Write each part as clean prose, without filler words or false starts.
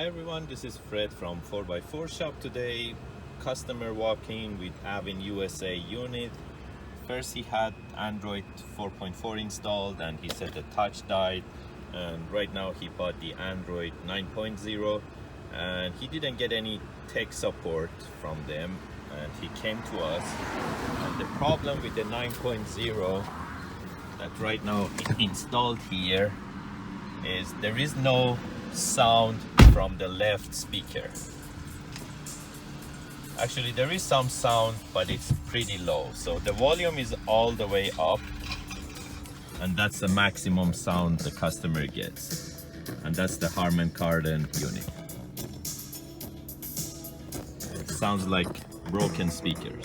Hi everyone, this is Fred from 4x4 Shop. Today, customer walking with Avin USA unit. First he had Android 4.4 installed and he said the touch died, and right now he bought the Android 9.0 and he didn't get any tech support from them, and he came to us. And the problem with the 9.0 that right now installed here is there is no sound from the left speaker. Actually there is some sound, but it's pretty low, so the volume is all the way up and that's the maximum sound the customer gets, and that's the Harman Kardon unit. It sounds like broken speakers.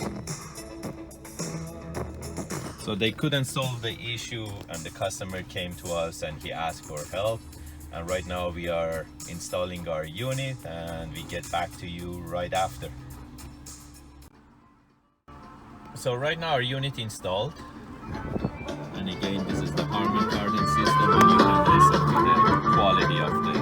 So they couldn't solve the issue and the customer came to us and he asked for help. And right now we are installing our unit and we get back to you right after. So right now our unit installed. And again, this is the Harman Kardon system, and you can listen to the quality of the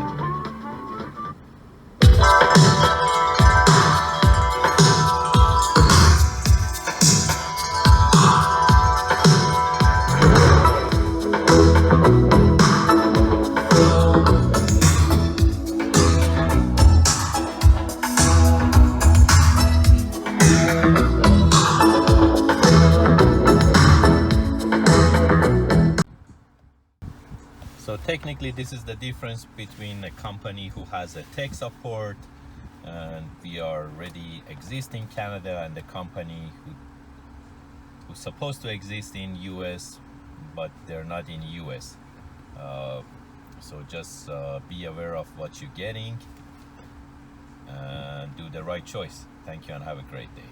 So technically this is the difference between a company who has a tech support and we are already exist in Canada, and the company who's supposed to exist in US but they're not in US. So just be aware of what you're getting and do the right choice. Thank you and have a great day.